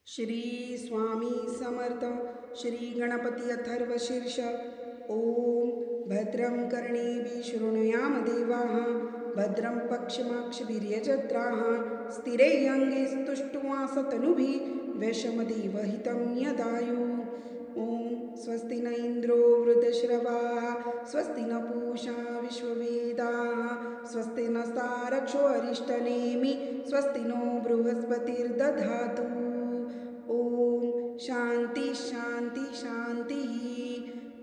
श्री स्वामी समर्थ. श्री गणपती अथर्वशीर्ष. ओम भद्रं कर्णेभिः शृणुयाम देवाः, भद्रं पक्षमाक्षभिर्यजत्राः, स्थिरैरङ्गैः स्तुष्ट्वासतनुभिः व्यशमदेवहितं यदायुः. ओम स्वस्ति न इन्द्रो वृद्धश्रवाः, स्वस्ति न पूषा विश्ववेदाः, स्वस्ति नस्तारक्षो अरिष्टनेमि, स्वस्ति नो बृहस्पतिर्दधातु. ओम शांती शांती शांती.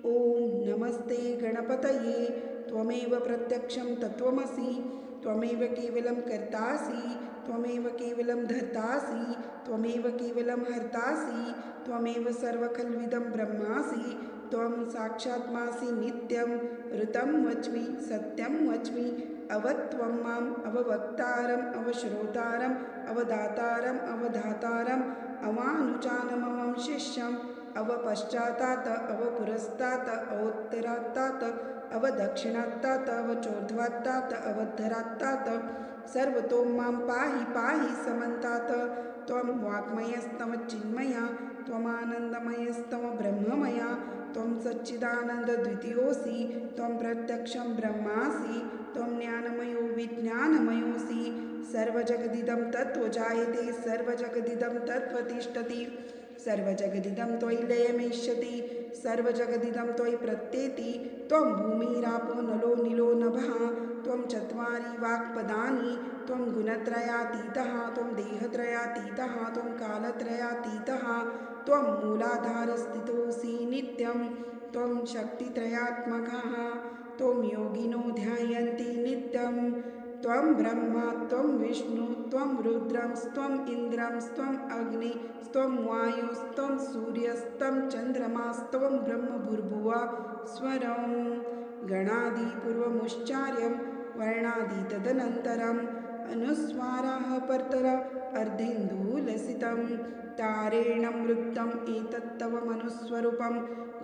ओम नमस्ते गणपतये. त्वमेव प्रत्यक्षं तत्त्वमसि, त्वमेव केवलं कर्तासि, त्वमेव केवलं धर्तासि, त्वमेव केवलं हर्तासि, त्वमेव सर्वखल्विदं ब्रह्मासि, त्वं साक्षात्मासि नित्यं. ऋतं वच्मि सत्यं वच्मि, अवत्वं माम् अववक्तारम् अवश्रोतारम् अवदातारम् अवधातारम् अवानुचानमवं शिष्यम् अवपश्चात्तात् अवपुरस्तात् अवोत्तरात्तात् अवदक्षिणात्तात् अवचोर्ध्वात्तात् अवधरात्तात् सर्वतो मां पाहि पाहि समन्तात्. त्वं वाङ्मयस्तव चिन्मया, त्वमानन्दमयस्तव ब्रह्ममया, त्वं सच्चिदानन्दद्वितीयोऽसि, त्वं प्रत्यक्षं ब्रह्मासि, त्वं ज्ञानमयो विज्ञानमयोऽसि. सर्वजगदिदं तत्त्वजायते, सर्वजगदिदं तत्त्वतिष्ठति, सर्वजगदिदं त्वयि लयमेष्यति, सर्वजगदिदं त्वयि प्रत्येति. त्वं भूमिरापो नलो नीलो नभः, त्वं चत्वारि वाक्पदानि, त्वं गुणत्रयातीतः, त्वं देहत्रयातीतः, त्वं कालत्रयातीतः, त्वं मूलाधारस्थितोऽसि नित्यं, त्वं शक्तित्रयात्मकः, त्वं योगिनो ध्यायन्ति नित्यं. त्वं ब्रह्मा त्वं विष्णु त्वं रुद्रं त्वं इन्द्रं त्वं अग्नि त्वं वायुस्त्वं सूर्यस्त्वं चन्द्रमास्त्वं ब्रह्मभूर्भुवः स्वरं. गणादिपूर्वमुच्चार्यं वर्णादि तदनन्तरम् अनुस्वाराः परतरा अर्धेन्दुलसितं. तारेण वृत्तम् एतत्तव मनुस्वरूपं,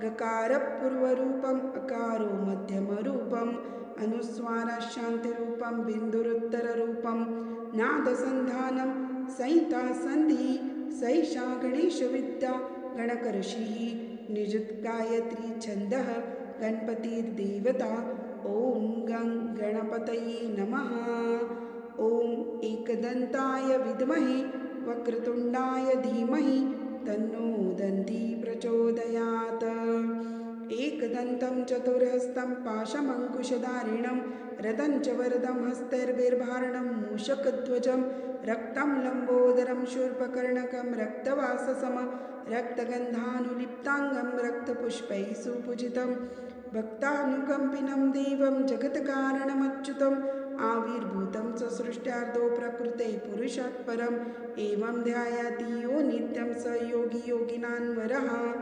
गकारपूर्वरूपम् अकारो मध्यमरूपम्, अनुस्वारशान्तिरूपं बिन्दुरुत्तररूपं, नादसन्धानं संहितासन्धिः, सैषा गणेशविद्या गणकऋषिः, निजुत्गायत्री छन्दः गणपतिर्देवता. ॐ गं गणपतये नमः. ॐ एकदन्ताय विद्महे वक्रतुण्डाय धीमहि तन्नो दन्ती प्रचोदयात्. एकदन्तं चतुर्हस्तं पाशमङ्कुशधारिणं, रदं च वरदं हस्तैर्बिर्भारणं मूषकध्वजं, रक्तं लम्बोदरं शूर्पकर्णकं रक्तवाससं, रक्तगन्धानुलिप्ताङ्गं रक्तपुष्पैः सुपूजितं, भक्तानुकम्पिनं देवं जगत्कारणमच्युतम्, आविर्भूतं च सृष्ट्यार्धो प्रकृते पुरुषात् परम्, एवं ध्यायति यो नित्यं स योगी योगिनान्वरः.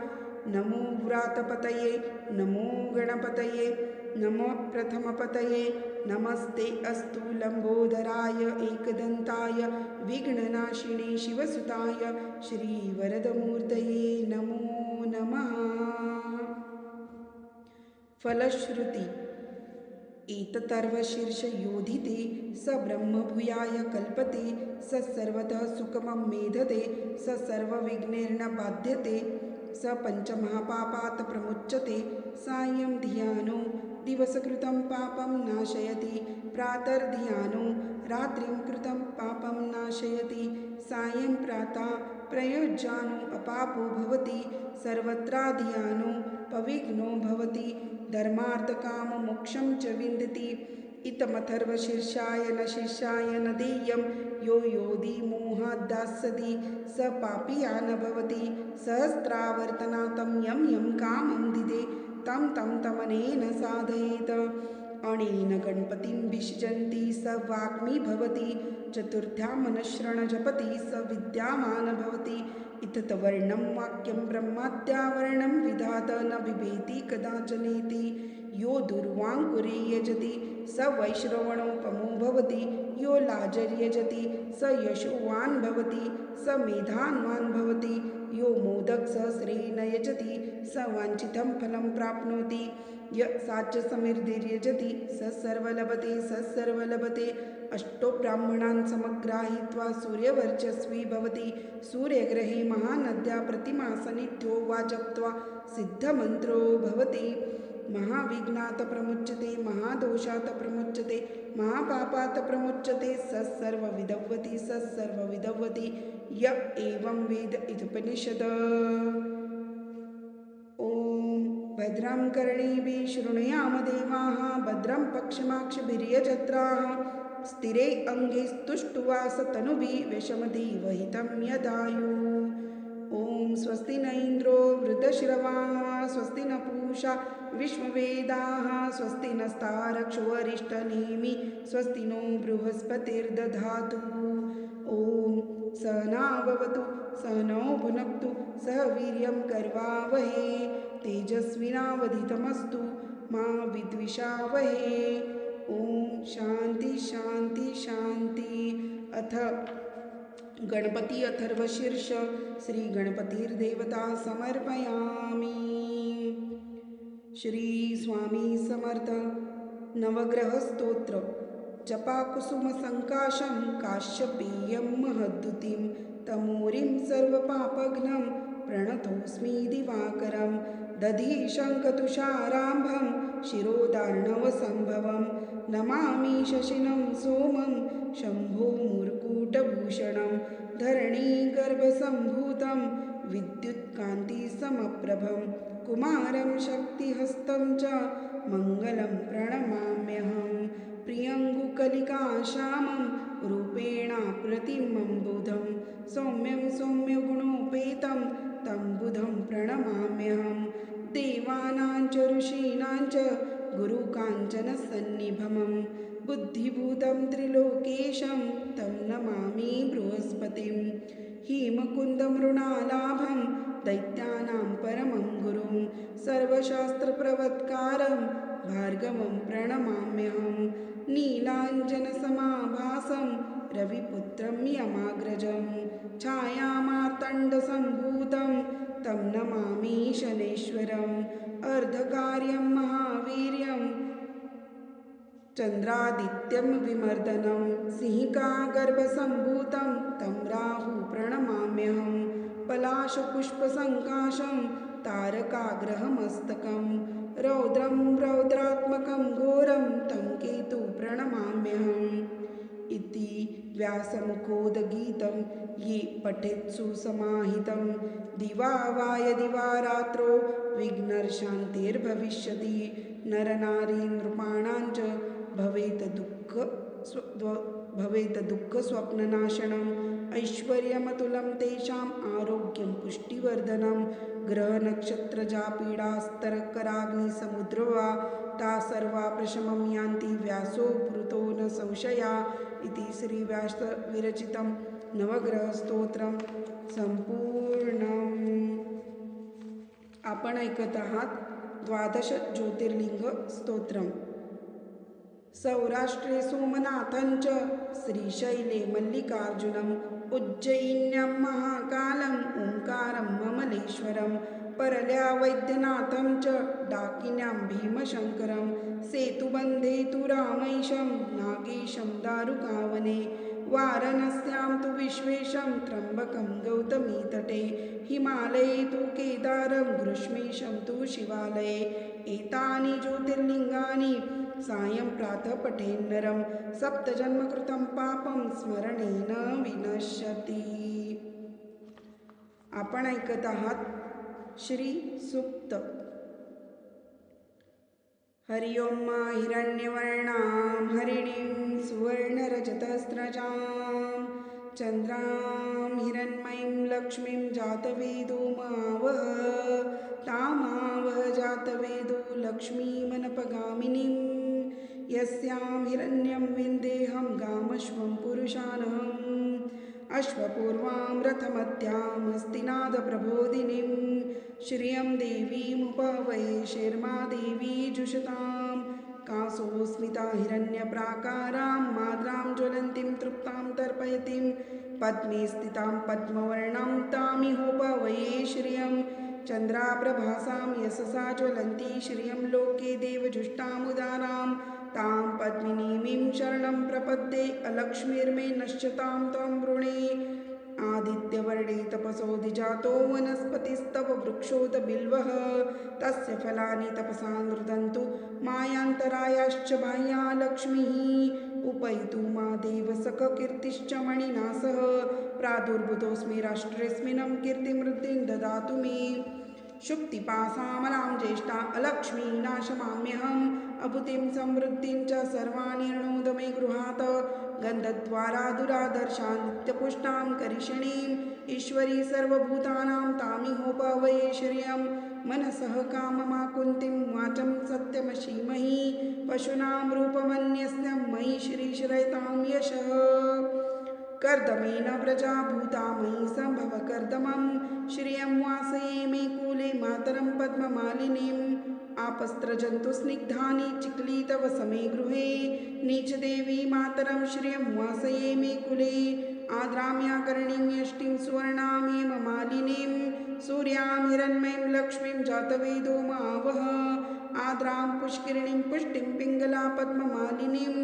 नमो व्रातपतये, नमो गणपतये, नमो प्रथमपतये, नमस्ते अस्तु लंबोदराय एकदन्ताय विघ्ननाशिने शिवसुताय श्रीवरदमूर्तये नमो नमः. फलश्रुति. एततर्वशीर्षयोधिते स ब्रह्मभूयाय कल्पते, स सर्वतः सुखमं मेधते, स सर्वविघ्नैर्न बाध्यते, स पञ्चमहापापात् प्रमुच्यते. सायं धियानो दिवसकृतं पापं नाशयति, प्रातर्धियानो रात्रिं कृतं पापं नाशयति, सायं प्रातः प्रयुज्यानो अपापो भवति, सर्वत्राधियानो पविघ्नो भवति, धर्मार्थकाममोक्षं च विन्दति. इतमथर्वशीर्षाय न शिष्याय न देयं, यो योधि मोहाद्दास्यति स पापीया न भवति. सहस्रावर्तनातं यं यं कामं दिदे, तं तं तमनेन साधयेत्. अनेन गणपतिं विसृजन्ति स वाग्मी भवति, चतुर्थ्यां मनश्रण जपति स विद्यावान् भवति. इततवर्णं वाक्यं ब्रह्माद्यावर्णं विधात न बिभेति कदाचनेति. यो दुर्वाङ्कुरे यजति स वैश्रवणोपमो भवति, यो लाजर्यजति स यशोवान् भवति, स मेधान्वान् भवति, यो मोदकसहस्रेण यजति स वाञ्छितं फलं प्राप्नोति. य साच्यसमिर्धिर्यजति स सर्वलभते स सर्वलभते. अष्टो ब्राह्मणान् समग्राहीत्वा सूर्यवर्चस्वी भवति। सूर्यग्रहे महानद्या प्रतिमासनिध्यो वा जप्त्वा सिद्धमन्त्रो भवति। महाविघ्नात् प्रमुच्यते, महादोषात् प्रमुच्यते, महापापात् प्रमुच्यते, स सर्वविदवति, स सर्वविदवति य एवं वेद इदुपनिषद। ॐ भद्रं कर्णेभिः शृणुयाम देवाः, भद्रं पक्षमाक्षभिर्यजत्राः, स्थिरे अंगे स्तुष्टुवासतनुभिः विषमदेवहितं यदायुः। ॐ स्वस्ति न इन्द्रो वृद्धश्रवाः, स्वस्ति न पूषा विश्ववेदाः, स्वस्ति नस्तार्क्ष्यो अरिष्टनेमि, स्वस्ति नो बृहस्पतिर्दधातु। ॐ सहना भवतु, सहनौ भुनक्तु, सह वीर्यं करवावहै, तेजस्विनावधीतमस्तु मा विद्विषावहै। ॐ शान्ति शान्ति शान्ति। अथ गणपति अथर्वशीर्ष श्री गणपतिर्देवता समर्पयामि। श्री स्वामी समर्थ। नवग्रह स्तोत्र। जपाकुसुम संकाशं काश्यपेयं महद्युतिं, तमोरिं सर्वपापघ्नं प्रणतोऽस्मि दिवाकरं, दधि शङ्खतुषाराम्भं शिरोदार्णवसम्भवं, नमामि शशिनं सोमं शम्भो मुर्कुटभूषणं, धरणीगर्भसम्भूतं विद्युत्कान्तिसमप्रभं, कुमारं शक्तिहस्तं च मङ्गलं प्रणमाम्यहं, प्रियङ्गुकलिकाश्यामं रूपेणाप्रतिमं बुधं, सौम्यं सौम्यगुणोपेतं तं बुधं प्रणमाम्यहं, देवानां च ऋषीणां च गुरुकाञ्चनसन्निभं, बुद्धिभूतं त्रिलोकेशं तं नमामि बृहस्पतिं, हेमकुन्दमृणालाभं दैत्यानां परमं गुरुं, सर्वशास्त्रप्रवत्कारं भार्गवं प्रणमाम्यहं, नीलाञ्जनसमाभासं रविपुत्रं यमाग्रजं, छायामार्तण्डसम्भूतं तं नमामि शनैश्वरं, अर्धकार्यं महावीर्यं चन्द्रादित्यं विमर्दनं, सिंहिकागर्भसम्भूतं तं राहु प्रणमाम्यहं, पलाशपुष्पसङ्काशं तारकाग्रहमस्तकं, रौद्रं रौद्रात्मकं घोरं तं केतु प्रणमाम्यहम्। इति व्यासमुखोदगीतं ये पठेत्सु समाहितं, दिवा वा यदि वा रात्रो विघ्नशान्तिर्भविष्यति, नरनारीनृपाणां च भवेत् दुःखस्वप्ननाशनम्, ऐश्वर्यमतुलं तेषाम् आरोग्यं पुष्टिवर्धनं, ग्रहनक्षत्रजापीडास्तरकराग्निसमुद्रो वा ता सर्वा प्रशमं यान्ति, व्यासो पृतो न संशया। इति श्री व्यासविरचितं नवग्रहस्तोत्रं संपूर्णम्। आपण ऐकत आहात 12 ज्योतिर्लिंग स्तोत्रम। सौराष्ट्रे सोमनाथं च श्रीशैले मल्लिकार्जुनं, उज्जयिन्यां महाकालं ओंकारं ममलेश्वरं, परल्या वैद्यनाथं च डाकिन्यां भीमशङ्करं, सेतुबन्धे तु रामैशं नागेशं दारुकावने, वाराणस्यां तु विश्वेशं त्र्यम्बकं गौतमीतटे, हिमालये तु केदारं ग्रीष्मेशं तु शिवालये, एतानि ज्योतिर्लिङ्गानि सायं प्रातः पठेन्नरं, सप्तजन्मकृतं पापं स्मरणेन विनश्यति। आपण ऐकत आहात श्री सूक्त। हरि ओं हिरण्यवर्णां हरिणीं सुवर्णरजतस्रजां, चन्द्रां हिरण्मयीं लक्ष्मीं जातवेदो मावह, तामावह जातवेदो लक्ष्मीमनपगामिनीं, यस्यां हिरण्यं विन्देहं गामश्वं पुरुषानहम्, अश्वपूर्वां रथमत्यां हस्तिनादप्रबोधिनीं, श्रियं देवीमुपवये शर्मा देवी जुषतां, कासोस्मिता हिरण्यप्राकारां माद्रां ज्वलन्तीं तृप्तां तर्पयतीं, पद्मे स्थितां पद्मवर्णां तामिहोपवये श्रियं, चन्द्राप्रभासां यशसा ज्वलन्ती श्रियं लोके देवजुष्टामुदारां, तां पद्मिनीमीं शरणं प्रपद्ये अलक्ष्मीर्मे नश्यतां त्वं वृणे आदित्यवर्णे तपसोऽधिजातो वनस्पतिस्तव वृक्षोत बिल्वः तस्य फलानि तपसा नृदन्तु मायान्तरायाश्च बाह्या लक्ष्मीः उपैतु मा देव सखकीर्तिश्च मणिना सह प्रादुर्भूतोऽस्मि राष्ट्रेऽस्मिन्नं कीर्तिमृद्धिं ददातु मे शुक्तिपासामलां ज्येष्ठा अलक्ष्मीनाशमाम्यहम् अभूतिं समृद्धिं च सर्वाणि ऋणोद मे गृहात् गन्धद्वारा दुरादर्शा नित्यपुष्टां करिषणीम् ईश्वरी सर्वभूतानां तामिहोपवये श्रियं मनसः काममाकुन्तीं वाचं सत्यमशीमहि पशूनां रूपमन्यस्य मयि श्रीश्रयतां यशः कर्दमेन व्रजा भूता मयि सम्भव कर्दमं श्रियं वासये मे कूले मातरं पद्ममालिनीम् आपस्त्रजन्तु स्निग्धानि चिक्लीतव समे गृहे नीचदेवी मातरं श्रियं वासये मे कुले आद्राम्याकर्णीं यष्टिं सुवर्णामेव मालिनीं सूर्यां हिरण्मयीं लक्ष्मीं जातवेदो मावह आद्रां पुष्किरणीं पुष्टिं पिङ्गला पद्ममालिनीं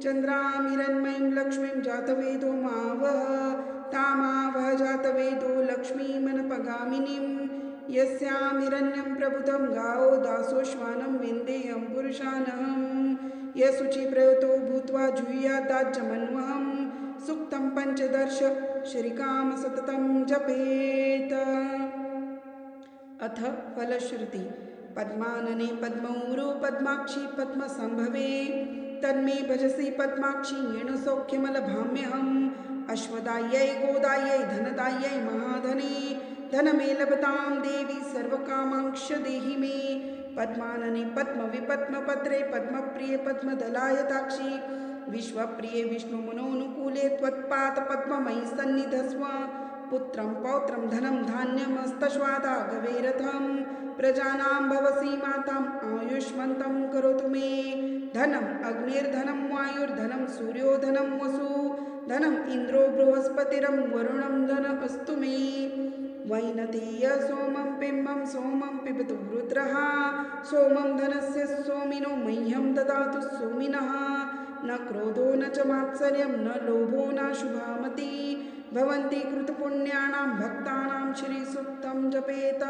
चन्द्रां हिरण्मयीं लक्ष्मीं जातवेदो मावह तामावह जातवेदो लक्ष्मीमनपगामिनीं यस्यां हिरण्यं प्रभुतं गावो दासोश्वानं विन्देयं पुरुषानहं यशुचिप्रयुतो भूत्वा जुह्यादाज्यमन्वहं सुक्तं पञ्चदर्श श्रीकाम सततं जपेत। अथ फलश्रुति पद्मानने पद्मौरो पद्माक्षी पद्मसंभवे तन्मे भजसि पद्माक्षी येन सौख्यमलभाम्यहम् अश्वदायै गोदायै धनदायै महाधने धनमे लभतां देवी सर्वकामांक्ष देहि मे पद्मानने पद्मविपद्मपत्रे पद्मप्रिये पद्मदलायताक्षी विश्वप्रिये विष्णुमनोनुकूले त्वत्पादपद्ममयि सन्निधस्व पुत्रं पौत्रं धनं धान्यमस्तश्वादागवे रथं प्रजानां भवसि माताम् आयुष्मन्तं करोतु मे धनम् अग्निर्धनं वायुर्धनं सूर्यो धनं वसु धनम् इन्द्रो बृहस्पतिरं वरुणं धनमस्तु मे वैनतेय सोमं पिम्बं सोमं पिबतु रुद्रः सोमं धनस्य सोमिनो मह्यं ददातु सोमिनः न क्रोधो न च मात्सर्यं न लोभो न शुभामति भवन्ति कृतपुण्यानां भक्तानां श्रीसूक्तं जपेत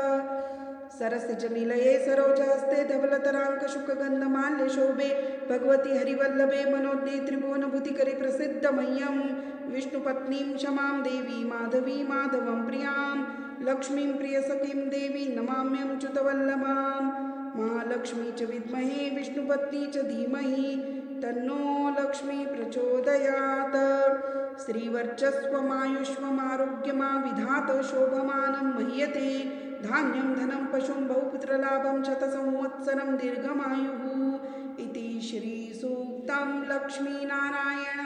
सरसिजनिलये सरोजहस्ते धवलतराङ्कशुकगन्धमाल्यशोभे भगवति हरिवल्लभे मनोज्ञे त्रिभुवनभूतिकरे प्रसिद्धमह्यं विष्णुपत्नीं क्षमां देवी माधवी माधवं प्रियां लक्ष्मीं प्रियसखीं देवी नमाम्यं च्युतवल्लभां महालक्ष्मी च विद्महे विष्णुपत्नी च धीमहि तन्नो लक्ष्मी प्रचोदयात् श्रीवर्चस्वमायुष्वमारोग्यमा विधात शोभमानं मह्यते धान्यं धनं पशुं बहुपुत्रलाभं शतसंवत्सरं दीर्घमायुः इति श्रीसूक्तं लक्ष्मीनारायण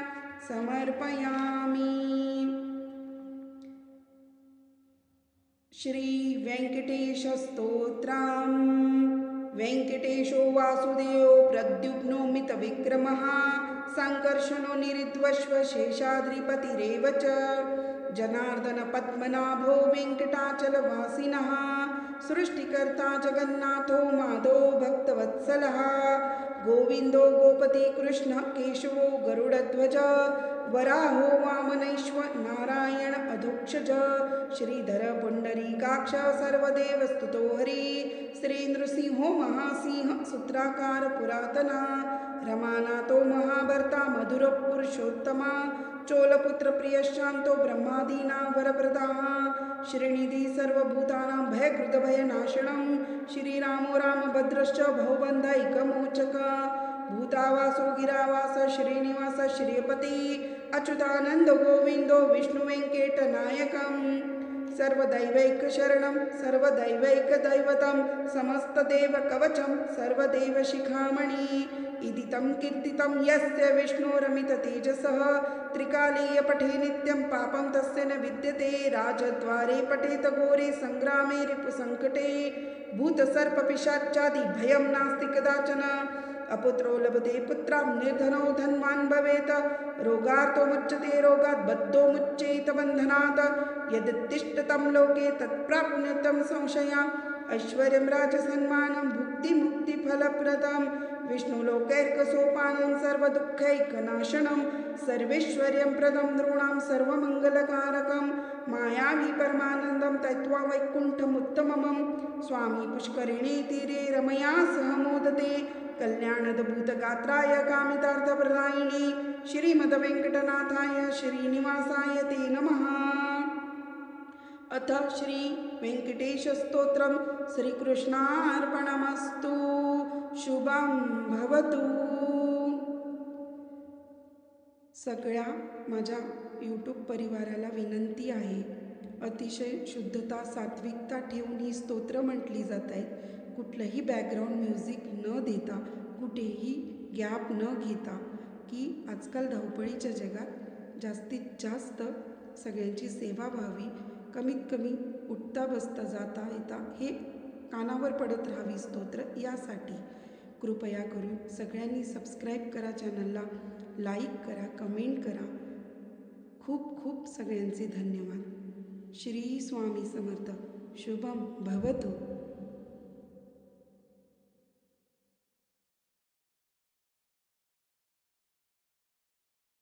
समर्पयामि। श्री वेंकटेशस्तोत्रम् वेंकटेशो वासुदेवो प्रद्युम्नो मितविक्रमः संकर्षणो निरिद्वश्व शेषाद्रिपतिरेव च जनार्दन पद्मनाभो वेंकटाचलवासिनः सृष्टिकर्ता जगन्नाथो माधो भक्तवत्सलः गोविंदो गोपति कृष्ण केशवो गरुडध्वज वराहो वामनैश्व नारायण अधोक्षज श्रीधर पुंडरीकाक्ष सर्वदेव स्तुतो हरि श्री नृसिंहो महासिंह सूत्राकार पुरातना रमानाथो महाभर्ता मधुर पुरुषोत्तमा चोलपुत्र प्रियशांतो ब्रह्मादीना वरप्रदाः श्रीनिधि सर्वभूतानां भयकृतभयनाशनं श्रीरामो रामभद्रश्च भवबन्धैकमोचक भूतावासो गिरावास श्रीनिवास श्रीपति अच्युतानंद गोविंदो विष्णुवेंकटनायकं सर्वदैवैकशरणं सर्वदैवैकदैवतं समस्तदेवकवचं सर्वदेवशिखामणि इति तं कीर्तितं यस्य विष्णोरमिततेजसः त्रिकालीय पठे नित्यं पापं तस्य न विद्यते राजद्वारे पठेत घोरे संग्रामे रिपुसङ्कटे भूतसर्पपिशाचादि भयं नास्ति कदाचन अपुत्रो लभते पुत्रां निर्धनो धनवान् भवेत् रोगार्तो मुच्यते रोगात् बद्धो मुच्येत बन्धनात् यदित्तिष्ठतं लोके तत्प्राप्नुतं संशया ऐश्वर्यं राजसन्मानं भुक्तिमुक्तिफलप्रदं विष्णुलोकैर्कसोपानं सर्वदुःखैकनाशनं सर्वैश्वर्यं प्रदं नॄणां सर्वमङ्गलकारकं मायावी परमानन्दं तत्त्वा वैकुण्ठमुत्तममं स्वामी पुष्करिणी तीरे रमया सह मोदते कल्याणदभूतगात्राय कामितार्थप्रदायिने श्रीमद्वेङ्कटनाथाय श्रीनिवासाय ते नमः। अथ श्री वेंकटेशस्तोत्रम श्रीकृष्णार्पणमस्तु। शुभं भवतु। सगळ्या माझ्या यूट्यूब परिवाराला विनंती आहे, अतिशय शुद्धता सात्विकता ठेवून ही स्तोत्र म्हटली जात आहेत. कुठलंही बॅकग्राऊंड म्युझिक न देता, कुठेही गॅप न घेता, की आजकाल धावपळीच्या जगात जास्तीत जास्त सगळ्यांची सेवा व्हावी, कमीत कमी उठता बसता जाता येता हे कानावर पडत राहावी स्तोत्र, यासाठी कृपया करून सगळ्यांनी सबस्क्राईब करा, चॅनलला लाईक करा, कमेंट करा. खूप खूप सगळ्यांचे धन्यवाद. श्री स्वामी समर्थ. शुभम भवतु.